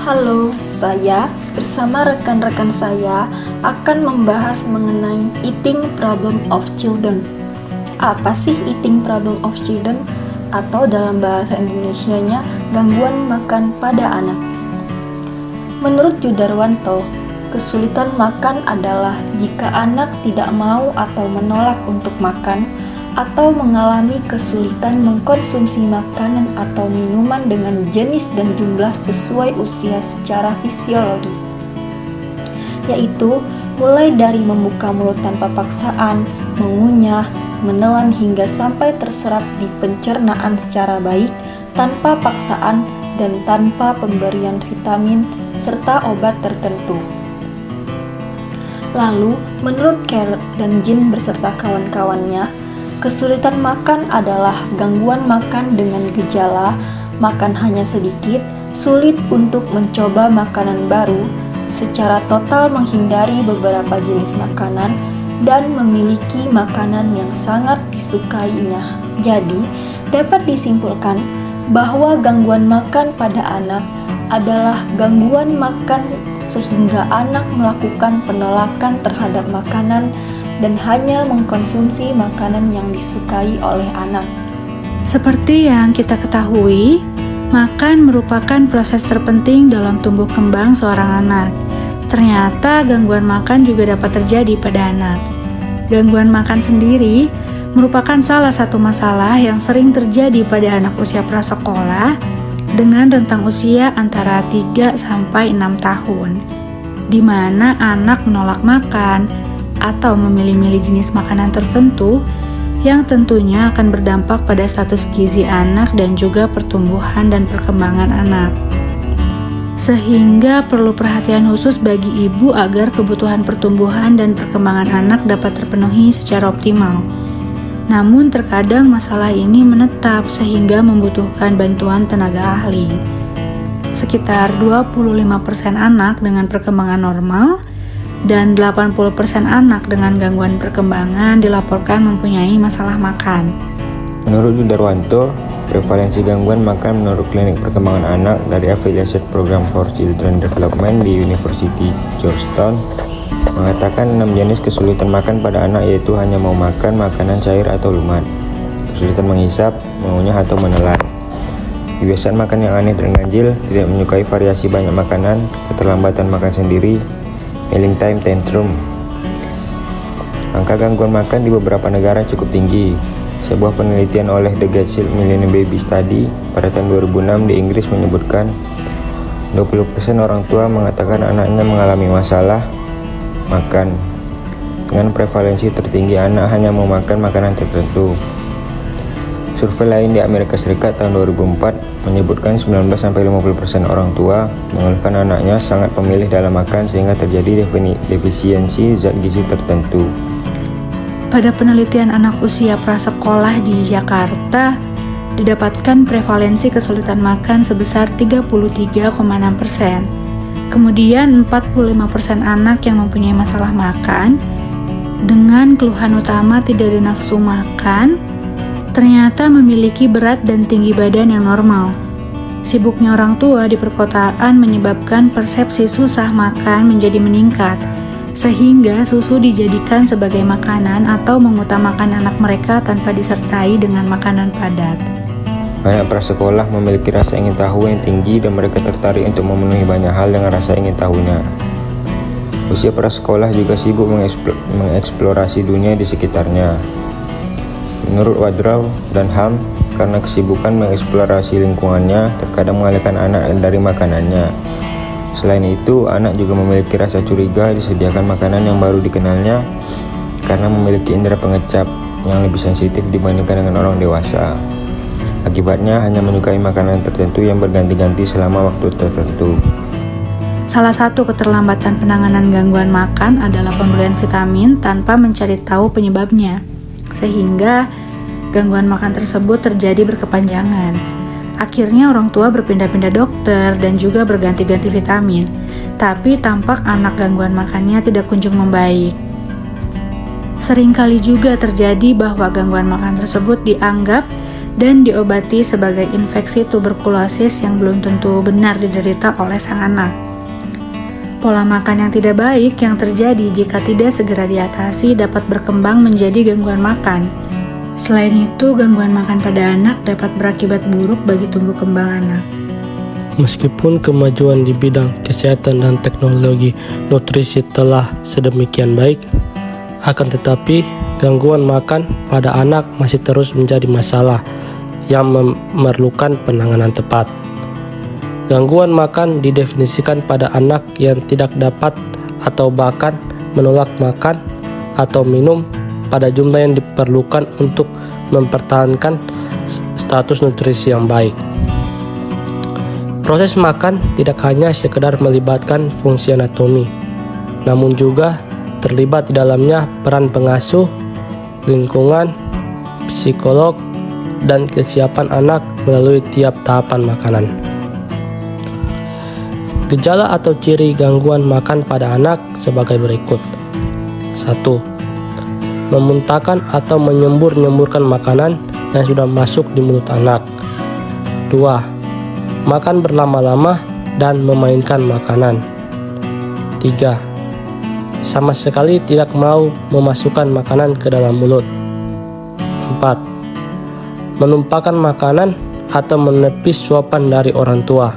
Halo, saya bersama rekan-rekan saya akan membahas mengenai eating problem of children. Apa sih eating problem of children? Atau dalam bahasa Indonesianya, gangguan makan pada anak. Menurut Yudarwanto, kesulitan makan adalah jika anak tidak mau atau menolak untuk makan, atau mengalami kesulitan mengkonsumsi makanan atau minuman dengan jenis dan jumlah sesuai usia secara fisiologi, yaitu mulai dari membuka mulut tanpa paksaan, mengunyah, menelan hingga sampai terserap di pencernaan secara baik tanpa paksaan dan tanpa pemberian vitamin serta obat tertentu. Lalu, menurut Care dan Jean beserta kawan-kawannya, kesulitan makan adalah gangguan makan dengan gejala makan hanya sedikit, sulit untuk mencoba makanan baru, secara total menghindari beberapa jenis makanan, dan memiliki makanan yang sangat disukainya. Jadi, dapat disimpulkan bahwa gangguan makan pada anak adalah gangguan makan sehingga anak melakukan penolakan terhadap makanan dan hanya mengkonsumsi makanan yang disukai oleh anak. Seperti yang kita ketahui, makan merupakan proses terpenting dalam tumbuh kembang seorang anak. Ternyata gangguan makan juga dapat terjadi pada anak. Gangguan makan sendiri merupakan salah satu masalah yang sering terjadi pada anak usia prasekolah dengan rentang usia antara 3 sampai 6 tahun, di mana anak menolak makan atau memilih-milih jenis makanan tertentu yang tentunya akan berdampak pada status gizi anak dan juga pertumbuhan dan perkembangan anak. Sehingga perlu perhatian khusus bagi ibu agar kebutuhan pertumbuhan dan perkembangan anak dapat terpenuhi secara optimal. Namun terkadang masalah ini menetap sehingga membutuhkan bantuan tenaga ahli. Sekitar 25% anak dengan perkembangan normal dan 80% anak dengan gangguan perkembangan dilaporkan mempunyai masalah makan. Menurut Yudarwanto, prevalensi gangguan makan menurut Klinik Perkembangan Anak dari Affiliated Program for Children Development di University Georgetown mengatakan 6 jenis kesulitan makan pada anak, yaitu hanya mau makan makanan cair atau lumat, kesulitan menghisap, mengunyah atau menelan, kebiasaan makan yang aneh dan ganjil, tidak menyukai variasi banyak makanan, keterlambatan makan sendiri, mealing time tantrum. Angka gangguan makan di beberapa negara cukup tinggi. Sebuah penelitian oleh The Getchild Millennium Baby Study pada tahun 2006 di Inggris menyebutkan 20% orang tua mengatakan anaknya mengalami masalah makan. Dengan prevalensi tertinggi anak hanya mau makan makanan tertentu. Survei lain di Amerika Serikat tahun 2004 menyebutkan 19-50% orang tua mengeluhkan anaknya sangat pemilih dalam makan sehingga terjadi defisiensi zat gizi tertentu. Pada penelitian anak usia prasekolah di Jakarta, didapatkan prevalensi kesulitan makan sebesar 33,6%. Kemudian 45% anak yang mempunyai masalah makan dengan keluhan utama tidak ada nafsu makan ternyata memiliki berat dan tinggi badan yang normal. Sibuknya orang tua di perkotaan menyebabkan persepsi susah makan menjadi meningkat, sehingga susu dijadikan sebagai makanan atau mengutamakan anak mereka tanpa disertai dengan makanan padat. Anak prasekolah memiliki rasa ingin tahu yang tinggi dan mereka tertarik untuk memenuhi banyak hal dengan rasa ingin tahunya. Usia prasekolah juga sibuk mengeksplorasi dunia di sekitarnya. Menurut Wadraw dan Ham, karena kesibukan mengeksplorasi lingkungannya terkadang mengalihkan anak dari makanannya. Selain itu, anak juga memiliki rasa curiga disediakan makanan yang baru dikenalnya karena memiliki indera pengecap yang lebih sensitif dibandingkan dengan orang dewasa. Akibatnya hanya menyukai makanan tertentu yang berganti-ganti selama waktu tertentu. Salah satu keterlambatan penanganan gangguan makan adalah pemberian vitamin tanpa mencari tahu penyebabnya, sehingga gangguan makan tersebut terjadi berkepanjangan. Akhirnya orang tua berpindah-pindah dokter dan juga berganti-ganti vitamin, tapi tampak anak gangguan makannya tidak kunjung membaik. Seringkali juga terjadi bahwa gangguan makan tersebut dianggap dan diobati sebagai infeksi tuberkulosis yang belum tentu benar diderita oleh sang anak. Pola makan yang tidak baik yang terjadi jika tidak segera diatasi dapat berkembang menjadi gangguan makan. Selain itu, gangguan makan pada anak dapat berakibat buruk bagi tumbuh kembang anak. Meskipun kemajuan di bidang kesehatan dan teknologi nutrisi telah sedemikian baik, akan tetapi gangguan makan pada anak masih terus menjadi masalah yang memerlukan penanganan tepat. Gangguan makan didefinisikan pada anak yang tidak dapat atau bahkan menolak makan atau minum pada jumlah yang diperlukan untuk mempertahankan status nutrisi yang baik. Proses makan tidak hanya sekedar melibatkan fungsi anatomi, namun juga terlibat di dalamnya peran pengasuh, lingkungan, psikolog, dan kesiapan anak melalui tiap tahapan makanan. Gejala atau ciri gangguan makan pada anak sebagai berikut. 1. Memuntahkan atau menyembur-nyemburkan makanan yang sudah masuk di mulut anak. 2. Makan berlama-lama dan memainkan makanan. 3. Sama sekali tidak mau memasukkan makanan ke dalam mulut. 4. Menumpahkan makanan atau menepis suapan dari orang tua.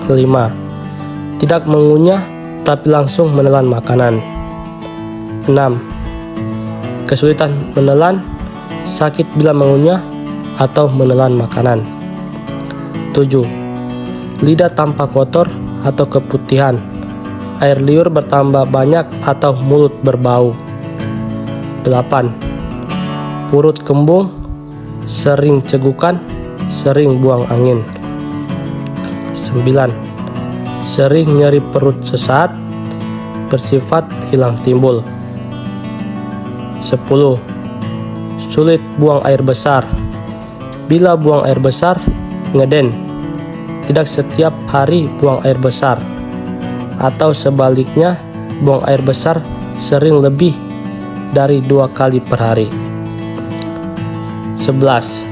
5. Tidak mengunyah tapi langsung menelan makanan. 6. Kesulitan menelan, sakit bila mengunyah atau menelan makanan. 7. Lidah tampak kotor atau keputihan, air liur bertambah banyak atau mulut berbau. 8. Perut kembung, sering cegukan, sering buang angin. 9. Sering nyeri perut sesaat, bersifat hilang timbul. 10. Sulit buang air besar. Bila buang air besar, ngeden. Tidak setiap hari buang air besar, atau sebaliknya buang air besar sering lebih dari 2 kali per hari. 11.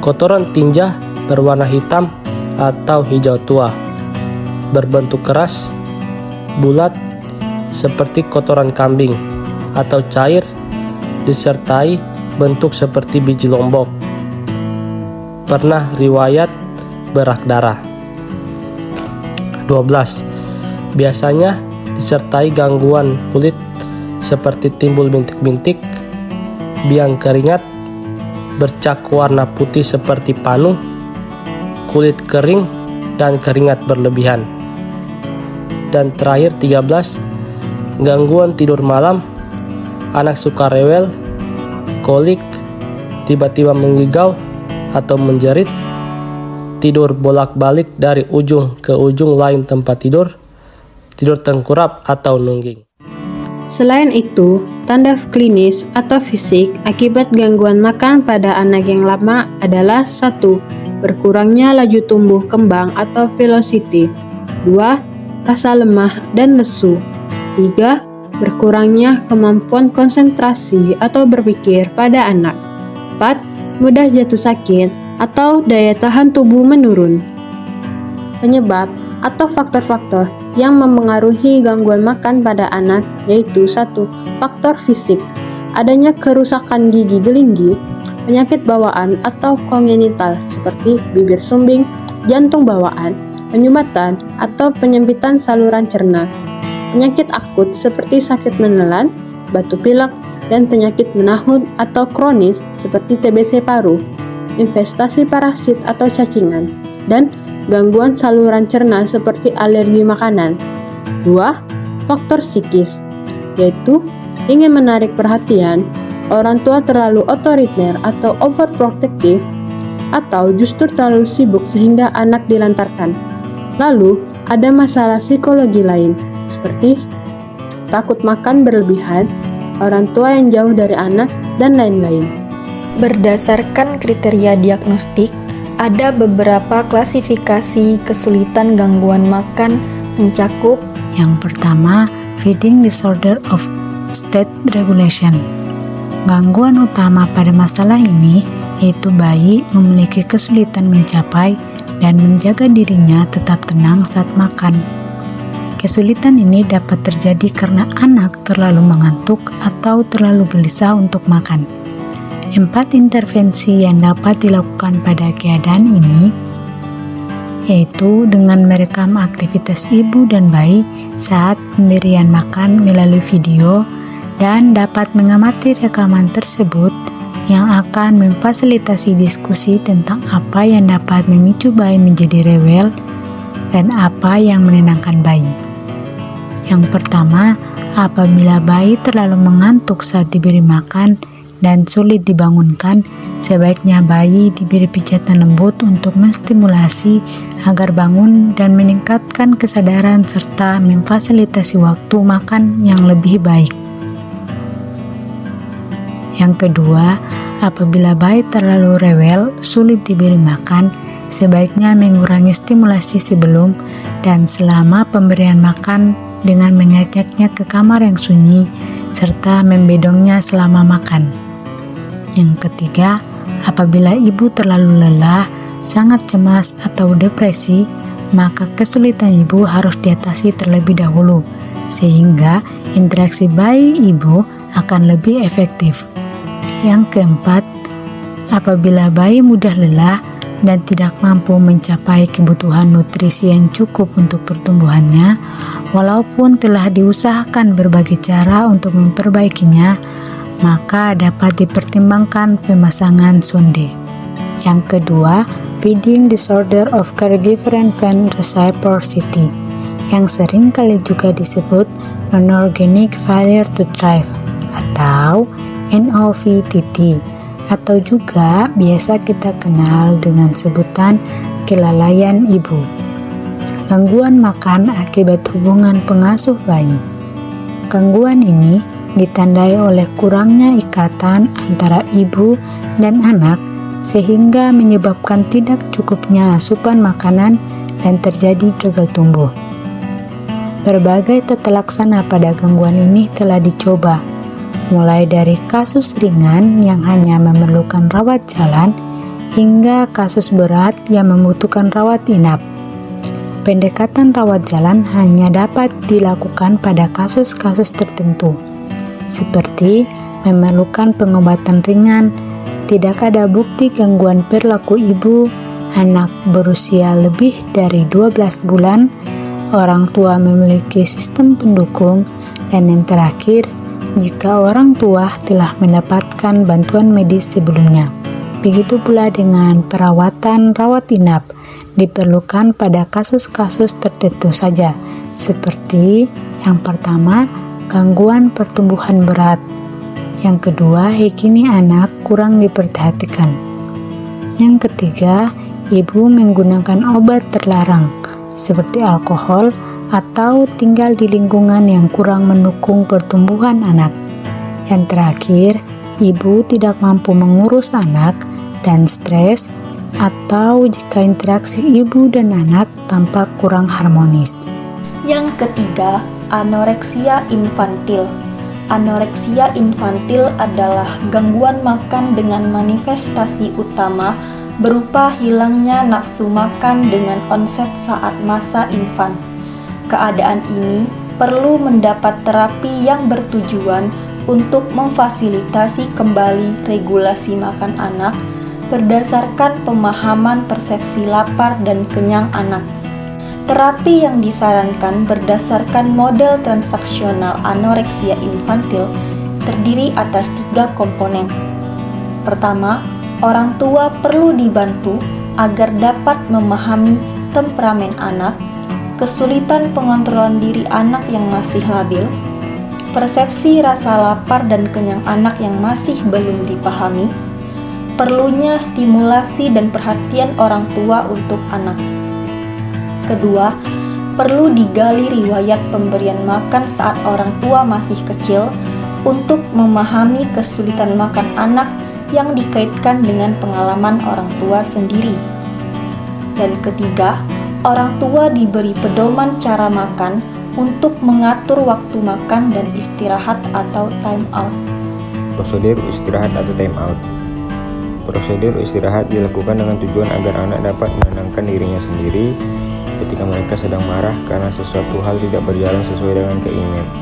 Kotoran tinja berwarna hitam atau hijau tua, berbentuk keras, bulat seperti kotoran kambing, atau cair disertai bentuk seperti biji lombok. Pernah riwayat berak darah. 12. Biasanya disertai gangguan kulit seperti timbul bintik-bintik, biang keringat, bercak warna putih seperti panu, kulit kering, dan keringat berlebihan. Dan terakhir 13. Gangguan tidur malam, anak suka rewel, kolik, tiba-tiba menggigau atau menjerit, tidur bolak-balik dari ujung ke ujung lain tempat tidur, tidur tengkurap atau nungging. Selain itu, tanda klinis atau fisik akibat gangguan makan pada anak yang lama adalah 1. Berkurangnya laju tumbuh kembang atau velocity. 2. Rasa lemah dan lesu. 3. Berkurangnya kemampuan konsentrasi atau berpikir pada anak. 4. Mudah jatuh sakit atau daya tahan tubuh menurun. Penyebab atau faktor-faktor yang mempengaruhi gangguan makan pada anak yaitu 1. Faktor fisik, adanya kerusakan gigi gelinggi, penyakit bawaan atau kongenital seperti bibir sumbing, jantung bawaan, penyumbatan atau penyempitan saluran cerna, penyakit akut seperti sakit menelan, batu pilek, dan penyakit menahun atau kronis seperti TBC paru, infestasi parasit atau cacingan, dan gangguan saluran cerna seperti alergi makanan. 2. Faktor psikis, yaitu ingin menarik perhatian, orang tua terlalu otoriter atau overprotective, atau justru terlalu sibuk sehingga anak dilantarkan. Lalu, ada masalah psikologi lain, seperti takut makan berlebihan, orang tua yang jauh dari anak, dan lain-lain. Berdasarkan kriteria diagnostik, ada beberapa klasifikasi kesulitan gangguan makan mencakup yang pertama, feeding disorder of state regulation. Gangguan utama pada masalah ini yaitu bayi memiliki kesulitan mencapai dan menjaga dirinya tetap tenang saat makan. Kesulitan ini dapat terjadi karena anak terlalu mengantuk atau terlalu gelisah untuk makan. 4 intervensi yang dapat dilakukan pada keadaan ini, yaitu dengan merekam aktivitas ibu dan bayi saat pemberian makan melalui video dan dapat mengamati rekaman tersebut yang akan memfasilitasi diskusi tentang apa yang dapat memicu bayi menjadi rewel dan apa yang menenangkan bayi. Yang pertama, apabila bayi terlalu mengantuk saat diberi makan dan sulit dibangunkan, sebaiknya bayi diberi pijatan lembut untuk menstimulasi agar bangun dan meningkatkan kesadaran serta memfasilitasi waktu makan yang lebih baik. Yang kedua, apabila bayi terlalu rewel, sulit diberi makan, sebaiknya mengurangi stimulasi sebelum dan selama pemberian makan dengan mengajaknya ke kamar yang sunyi serta membedongnya selama makan. Yang ketiga, apabila ibu terlalu lelah, sangat cemas atau depresi, maka kesulitan ibu harus diatasi terlebih dahulu, sehingga interaksi bayi ibu akan lebih efektif. Yang keempat, apabila bayi mudah lelah dan tidak mampu mencapai kebutuhan nutrisi yang cukup untuk pertumbuhannya, walaupun telah diusahakan berbagai cara untuk memperbaikinya, maka dapat dipertimbangkan pemasangan sonde. Yang kedua, feeding disorder of caregiver-infant reciprocity, yang sering kali juga disebut non-organic failure to thrive atau NOVTT, atau juga biasa kita kenal dengan sebutan kelalaian ibu. Gangguan makan akibat hubungan pengasuh bayi. Gangguan ini ditandai oleh kurangnya ikatan antara ibu dan anak sehingga menyebabkan tidak cukupnya asupan makanan dan terjadi gagal tumbuh. Berbagai tata laksana pada gangguan ini telah dicoba, mulai dari kasus ringan yang hanya memerlukan rawat jalan hingga kasus berat yang membutuhkan rawat inap. Pendekatan rawat jalan hanya dapat dilakukan pada kasus-kasus tertentu, seperti memerlukan pengobatan ringan, tidak ada bukti gangguan perilaku ibu, anak berusia lebih dari 12 bulan, orang tua memiliki sistem pendukung, dan yang terakhir, jika orang tua telah mendapatkan bantuan medis sebelumnya. Begitu pula dengan perawatan rawat inap diperlukan pada kasus-kasus tertentu saja, seperti yang pertama, gangguan pertumbuhan berat. Yang kedua, higienis anak kurang diperhatikan. Yang ketiga, ibu menggunakan obat terlarang, seperti alkohol, atau tinggal di lingkungan yang kurang mendukung pertumbuhan anak. Yang terakhir, ibu tidak mampu mengurus anak dan stres, atau jika interaksi ibu dan anak tampak kurang harmonis. Yang ketiga, anoreksia infantil. Anoreksia infantil adalah gangguan makan dengan manifestasi utama berupa hilangnya nafsu makan dengan onset saat masa infan. Keadaan ini perlu mendapat terapi yang bertujuan untuk memfasilitasi kembali regulasi makan anak berdasarkan pemahaman persepsi lapar dan kenyang anak. Terapi yang disarankan berdasarkan model transaksional anoreksia infantil terdiri atas 3 komponen. Pertama, orang tua perlu dibantu agar dapat memahami temperamen anak, kesulitan pengontrolan diri anak yang masih labil, persepsi rasa lapar dan kenyang anak yang masih belum dipahami, perlunya stimulasi dan perhatian orang tua untuk anak. Kedua, perlu digali riwayat pemberian makan saat orang tua masih kecil untuk memahami kesulitan makan anak yang dikaitkan dengan pengalaman orang tua sendiri. Dan ketiga, orang tua diberi pedoman cara makan untuk mengatur waktu makan dan istirahat atau time out. Prosedur istirahat atau time out. Prosedur istirahat dilakukan dengan tujuan agar anak dapat menenangkan dirinya sendiri ketika mereka sedang marah karena sesuatu hal tidak berjalan sesuai dengan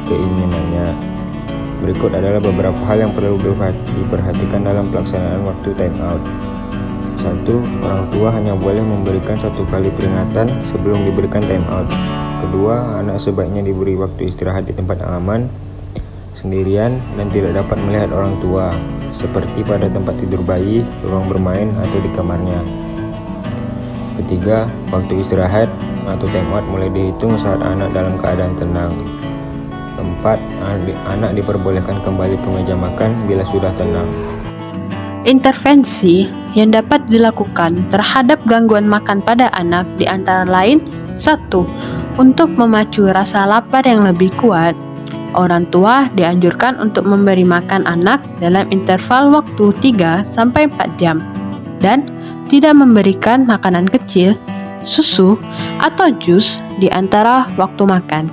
keinginannya. Berikut adalah beberapa hal yang perlu diperhatikan dalam pelaksanaan waktu time out. 1. Orang tua hanya boleh memberikan 1 kali peringatan sebelum diberikan time out. Kedua, anak sebaiknya diberi waktu istirahat di tempat yang aman, sendirian, dan tidak dapat melihat orang tua, seperti pada tempat tidur bayi, ruang bermain, atau di kamarnya. Ketiga, waktu istirahat atau time out mulai dihitung saat anak dalam keadaan tenang. Keempat, anak diperbolehkan kembali ke meja makan bila sudah tenang. Intervensi yang dapat dilakukan terhadap gangguan makan pada anak di antara lain: 1. Untuk memacu rasa lapar yang lebih kuat, orang tua dianjurkan untuk memberi makan anak dalam interval waktu 3-4 jam dan tidak memberikan makanan kecil, susu, atau jus di antara waktu makan.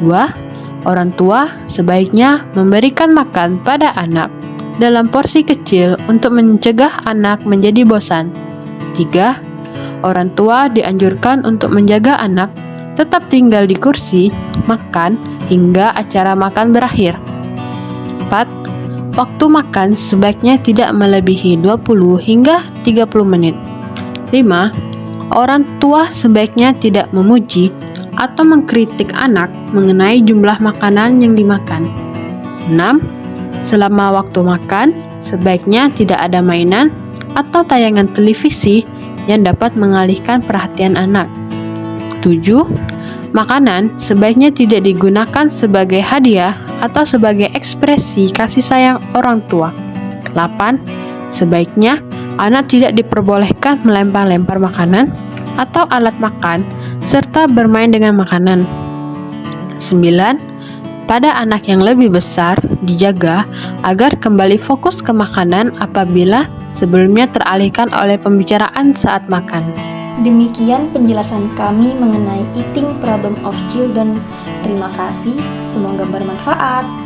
2. Orang tua sebaiknya memberikan makan pada anak dalam porsi kecil untuk mencegah anak menjadi bosan. 3. Orang tua dianjurkan untuk menjaga anak tetap tinggal di kursi makan hingga acara makan berakhir. 4. Waktu makan sebaiknya tidak melebihi 20 hingga 30 menit. 5. Orang tua sebaiknya tidak memuji atau mengkritik anak mengenai jumlah makanan yang dimakan. 6. Selama waktu makan, sebaiknya tidak ada mainan atau tayangan televisi yang dapat mengalihkan perhatian anak. 7. Makanan sebaiknya tidak digunakan sebagai hadiah atau sebagai ekspresi kasih sayang orang tua. 8. Sebaiknya anak tidak diperbolehkan melempar-lempar makanan atau alat makan serta bermain dengan makanan. 9. Pada anak yang lebih besar, dijaga agar kembali fokus ke makanan apabila sebelumnya teralihkan oleh pembicaraan saat makan. Demikian penjelasan kami mengenai Eating Problem of Children. Terima kasih, semoga bermanfaat.